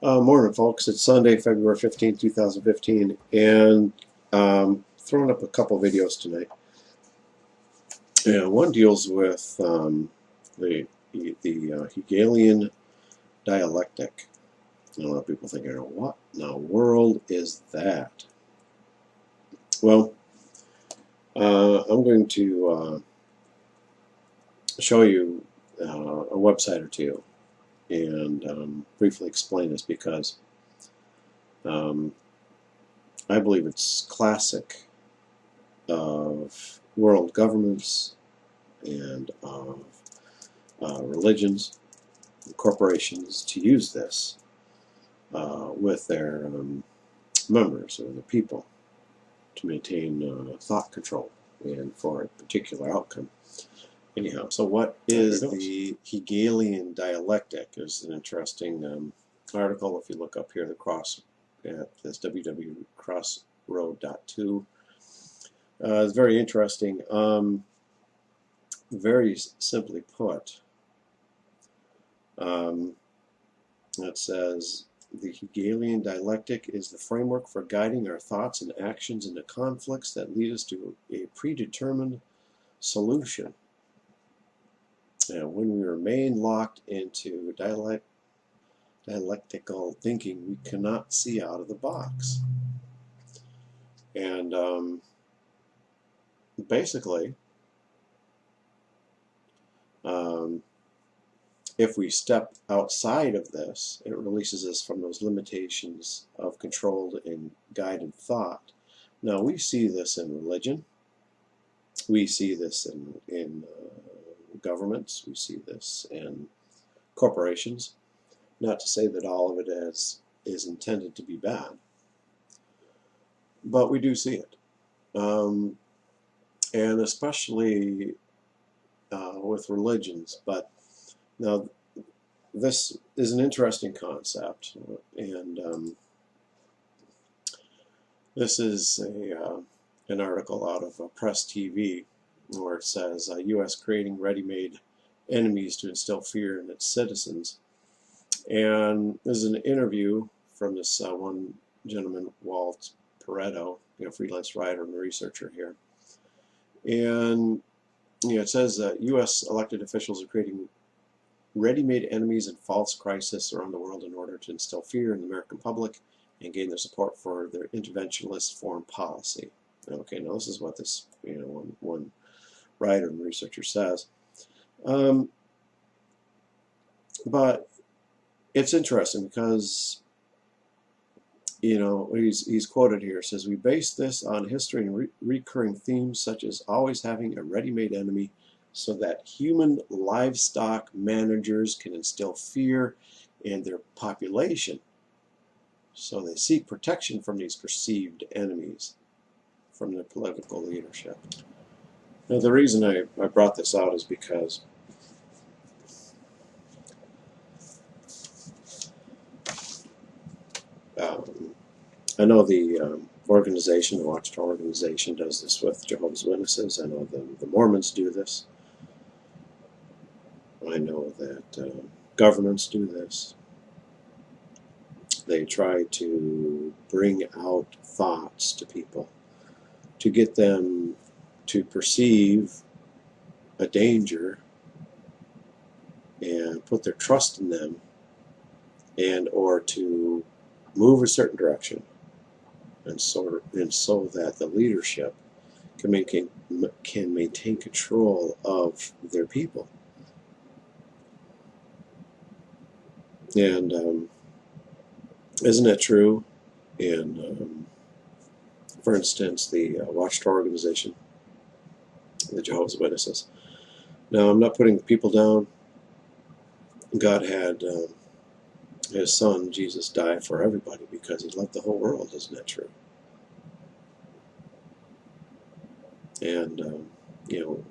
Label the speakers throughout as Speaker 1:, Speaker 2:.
Speaker 1: Morning, folks. It's Sunday, February 15th, 2015, and throwing up a couple videos tonight. And one deals with the Hegelian dialectic. A lot of people thinking, what in the world is that? Well, I'm going to show you a website or two and briefly explain this because I believe it's classic of world governments and of religions and corporations to use this with their members or the people to maintain thought control and for a particular outcome. Anyhow, so what is the Hegelian dialectic? There's an interesting article if you look up here, the cross at this www.crossroad.2. It's very interesting. Very simply put, it says the Hegelian dialectic is the framework for guiding our thoughts and actions into conflicts that lead us to a predetermined solution. And when we remain locked into dialectical thinking, we cannot see out of the box. And basically, if we step outside of this, it releases us from those limitations of controlled and guided thought. Now, we see this in religion. We see this in governments. We see this in corporations. Not to say that all of it is intended to be bad, but we do see it. And especially with religions. But now, this is an interesting concept, and this is an article out of Press TV where it says U.S. creating ready-made enemies to instill fear in its citizens. And there's an interview from this one gentleman, Walt Pareto, freelance writer and researcher here. And it says that U.S. elected officials are creating ready-made enemies and false crises around the world in order to instill fear in the American public and gain their support for their interventionist foreign policy. Okay, now this is what this one writer and researcher says. But it's interesting because he's quoted here. It says, we base this on history and recurring themes such as always having a ready-made enemy so that human livestock managers can instill fear in their population. So they seek protection from these perceived enemies from their political leadership. Now, the reason I brought this out is because I know the organization, the Watchtower organization, does this with Jehovah's Witnesses. I know the Mormons do this. I know that governments do this. They try to bring out thoughts to people to get them to perceive a danger and put their trust in them, and or to move a certain direction, and so that the leadership can maintain control of their people. And isn't it true? And for instance, the Watchtower organization, the Jehovah's Witnesses. Now, I'm not putting people down. God had his son, Jesus, die for everybody because he loved the whole world. Isn't that true? And, who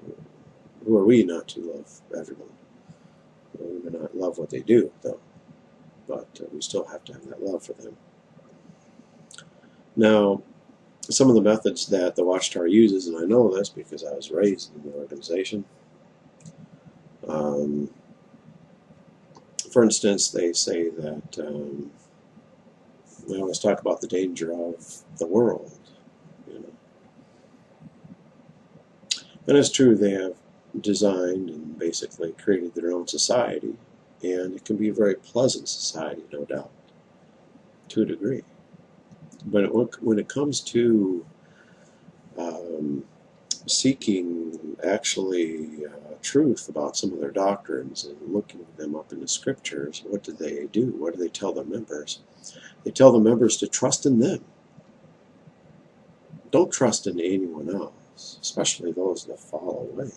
Speaker 1: are we not to love everyone? We may not love what they do, though, but we still have to have that love for them. Now, some of the methods that the Watchtower uses, and I know this because I was raised in the organization. For instance, they say that We always talk about the danger of the world, you know. And it's true, they have designed and basically created their own society, and it can be a very pleasant society, no doubt, to a degree. But when it comes to seeking actually truth about some of their doctrines and looking them up in the scriptures, what do they do? What do they tell their members? They tell the members to trust in them. Don't trust in anyone else, especially those that fall away.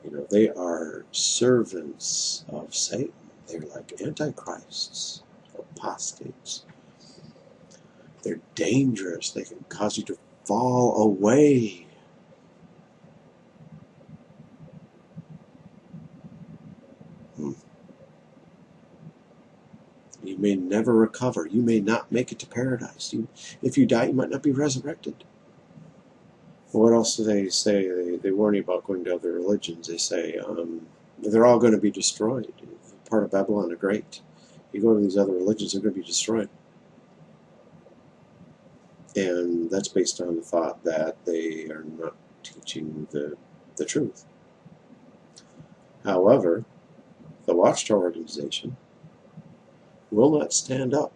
Speaker 1: You know, they are servants of Satan. They're like antichrists, apostates. They're dangerous. They can cause you to fall away. You may never recover. You may not make it to paradise. If you die, you might not be resurrected. What else do they say? They warn you about going to other religions. They say they're all going to be destroyed. Part of Babylon the Great. You go to these other religions, they're going to be destroyed. And that's based on the thought that they are not teaching the truth. However, the Watchtower organization will not stand up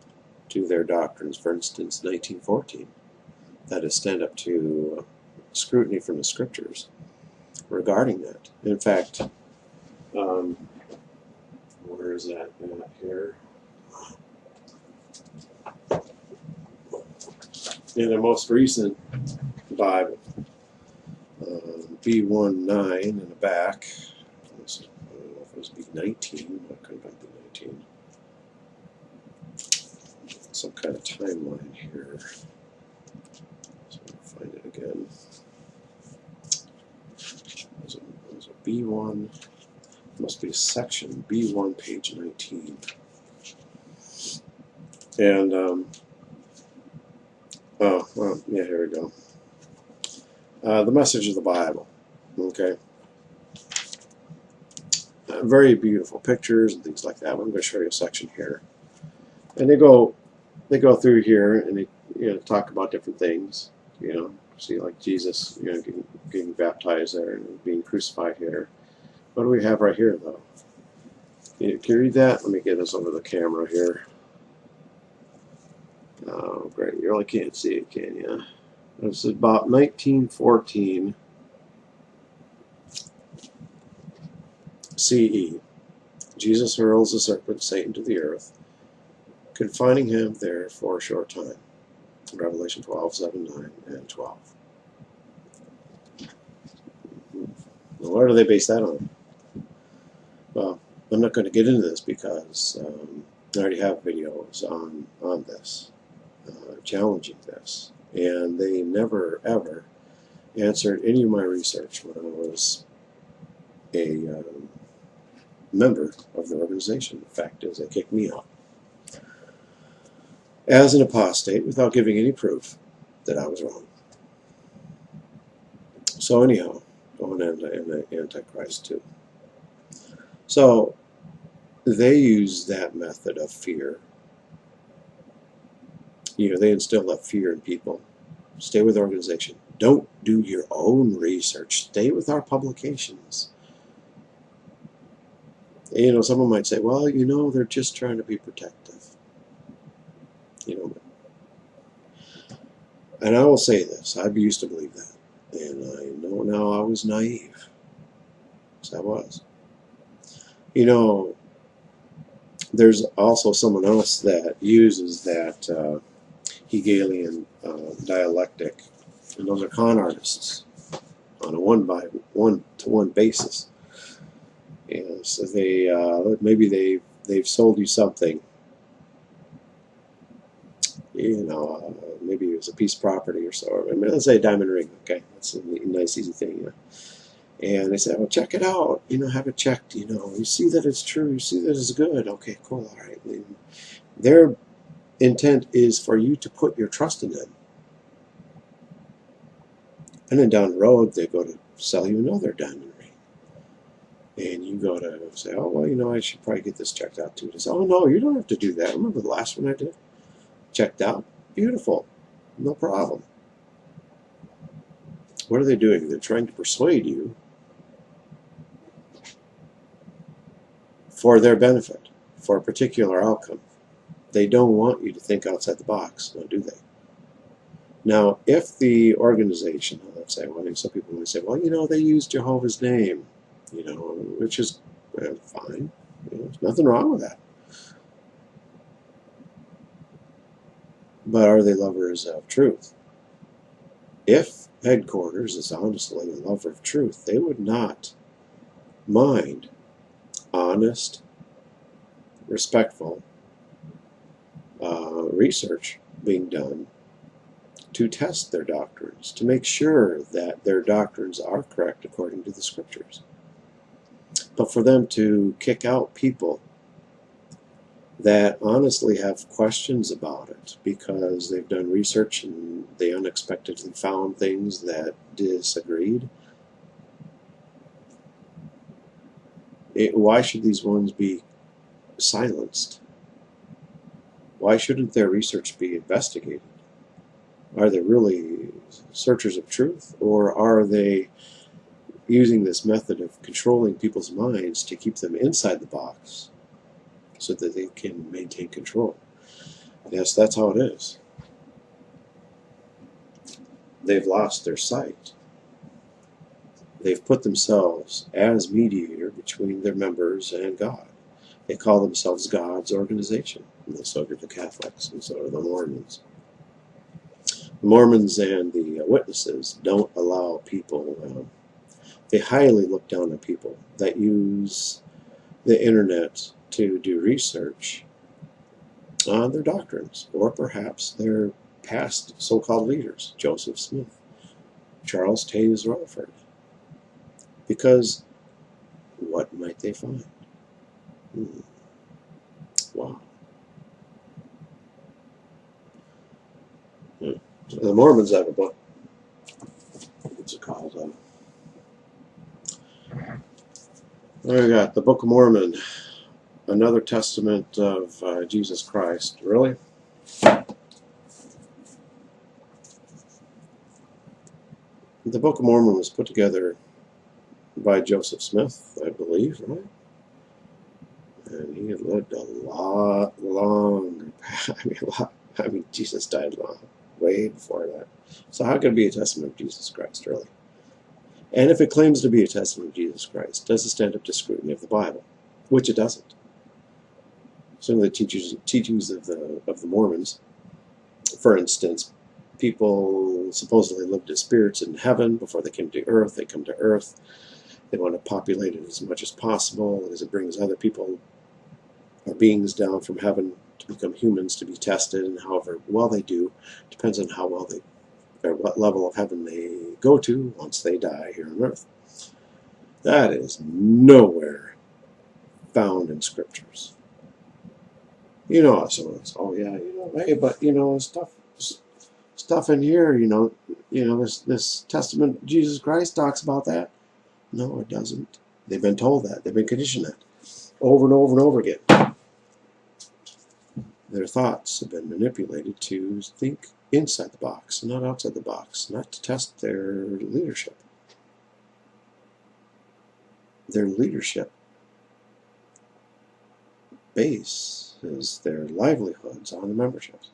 Speaker 1: to their doctrines. For instance, 1914. That is, stand up to scrutiny from the scriptures regarding that. In fact, where is that at here? In the most recent Bible, B19 in the back. I don't know if it was B19, but it could have been B19. Some kind of timeline here. So I'll find it again. It was a B1. It must be a section, B1, page 19. And, oh, well, yeah, here we go. The message of the Bible. Okay. Very beautiful pictures and things like that. I'm going to show you a section here. And they go through here and they talk about different things. See, like Jesus, getting baptized there and being crucified here. What do we have right here, though? Can you read that? Let me get this over the camera here. Oh, great. You really can't see it, can you? It's about 1914 CE. Jesus hurls the serpent, Satan, to the earth, confining him there for a short time. Revelation 12, 7, 9, and 12. Now, what do they base that on? Well, I'm not going to get into this because I already have videos on this, challenging this. And they never, ever answered any of my research when I was a member of the organization. The fact is, they kicked me out as an apostate without giving any proof that I was wrong. So anyhow, going into Antichrist too. So they use that method of fear. They instill that fear in people. Stay with the organization. Don't do your own research. Stay with our publications. Someone might say, well, they're just trying to be protective. And I will say this. I used to believe that. And I know now I was naive. Yes, I was. There's also someone else that uses that Hegelian dialectic, and those are con artists on a one-to-one basis. And so maybe they've sold you something. Maybe it was a piece of property or so. I mean, let's say a diamond ring. Okay, that's a nice, easy thing. And they said, well, check it out. Have it checked. You see that it's true. You see that it's good. Okay, cool. All right. And their intent is for you to put your trust in them. And then down the road, they go to sell you another diamond ring. And you go to say, oh, well, you know, I should probably get this checked out too. They say, oh, no, you don't have to do that. Remember the last one I did? Checked out? Beautiful. No problem. What are they doing? They're trying to persuade you for their benefit, for a particular outcome. They don't want you to think outside the box, now do they? Now, if the organization, let's say, well, some people may say, well, you know, they use Jehovah's name, you know, which is fine. You know, there's nothing wrong with that. But are they lovers of truth? If headquarters is honestly a lover of truth, they would not mind honest, respectful research being done to test their doctrines, to make sure that their doctrines are correct according to the scriptures. But for them to kick out people that honestly have questions about it because they've done research and they unexpectedly found things that disagreed, why should these ones be silenced? Why shouldn't their research be investigated? Are they really searchers of truth, or are they using this method of controlling people's minds to keep them inside the box so that they can maintain control? Yes, that's how it is. They've lost their sight. They've put themselves as mediator between their members and God. They call themselves God's organization, and so do the Catholics, and so do the Mormons. The Mormons and the witnesses don't allow people, they highly look down on people that use the internet to do research on their doctrines, or perhaps their past so-called leaders, Joseph Smith, Charles Taze Rutherford. Because what might they find? Wow. The Mormons have a book. What's it called? We got the Book of Mormon, another testament of Jesus Christ. Really? The Book of Mormon was put together by Joseph Smith, I believe, right? And he had lived a lot longer. I mean, Jesus died long, way before that. So how can it be a testament of Jesus Christ, really? And if it claims to be a testament of Jesus Christ, does it stand up to scrutiny of the Bible? Which it doesn't. Some of the teachings of the Mormons, for instance, people supposedly lived as spirits in heaven before they came to earth. They come to earth. They want to populate it as much as possible, as it brings other people or beings down from heaven to become humans, to be tested, and however well they do depends on how well they, or what level of heaven they go to once they die here on earth. That is nowhere found in scriptures. You know, someone says, "Oh yeah, you know, hey, but you know, stuff in here, you know, this Testament, Jesus Christ talks about that." No, it doesn't. They've been told that. They've been conditioned that over and over and over again. Their thoughts have been manipulated to think inside the box, not outside the box, not to test their leadership. Their leadership base is their livelihoods on the memberships.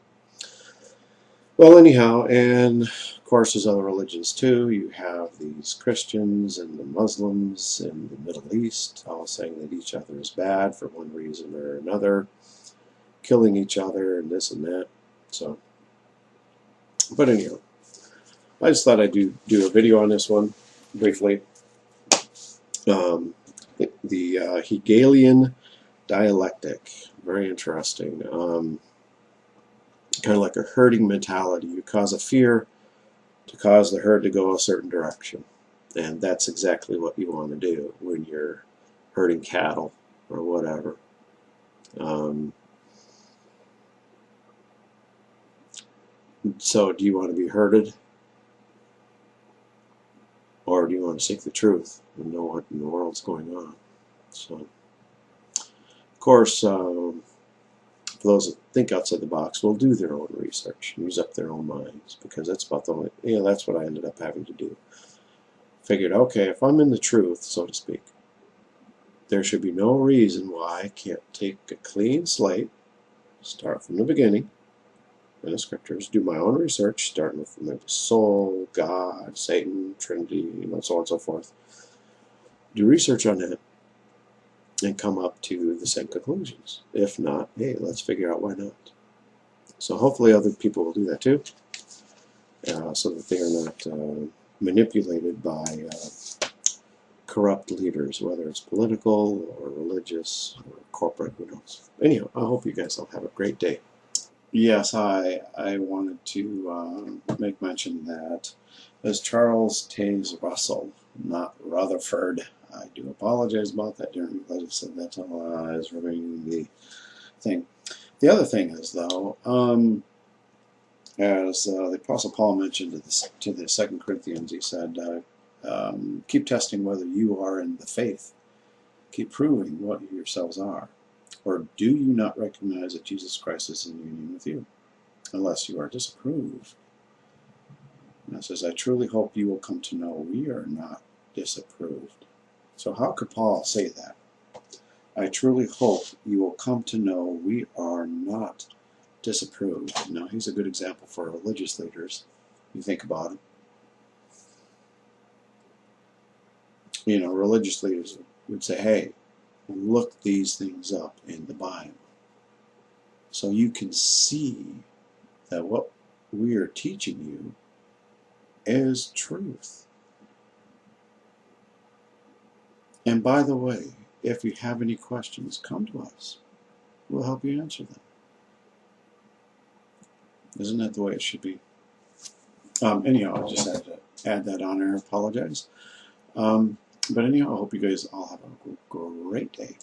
Speaker 1: Well, anyhow, and of course there's other religions too. You have these Christians and the Muslims in the Middle East all saying that each other is bad for one reason or another, killing each other and this and that. So, but anyhow, I just thought I'd do a video on this one briefly. The Hegelian dialectic, very interesting. Kind of like a herding mentality. You cause a fear to cause the herd to go a certain direction, and that's exactly what you want to do when you're herding cattle or whatever. So do you want to be herded, or do you want to seek the truth and know what in the world's going on? So, of course, for those that think outside the box, will do their own research, use up their own minds, because that's about the only, that's what I ended up having to do. Figured, okay, if I'm in the truth, so to speak, there should be no reason why I can't take a clean slate, start from the beginning in the scriptures, do my own research, starting with the soul, God, Satan, Trinity, so on and so forth. Do research on that and come up to the same conclusions. If not, hey, let's figure out why not. So hopefully other people will do that too, so that they are not manipulated by corrupt leaders, whether it's political or religious or corporate, who knows. Anyhow, I hope you guys all have a great day. Yes, I wanted to make mention that as Charles Taze Russell, not Rutherford. I do apologize about that. Didn't realize I said that till I was reviewing the thing. The other thing is, though, as the Apostle Paul mentioned to the 2 Corinthians, he said, keep testing whether you are in the faith. Keep proving what you yourselves are. Or do you not recognize that Jesus Christ is in union with you, unless you are disapproved? And it says, I truly hope you will come to know we are not disapproved. So how could Paul say that? I truly hope you will come to know we are not disapproved. Now, he's a good example for religious leaders. You think about it. You know, religious leaders would say, hey, look these things up in the Bible, so you can see that what we are teaching you is truth. And by the way, if you have any questions, come to us. We'll help you answer them. Isn't that the way it should be? Anyhow, I just had to add that on there. I apologize. But anyhow, I hope you guys all have a great day.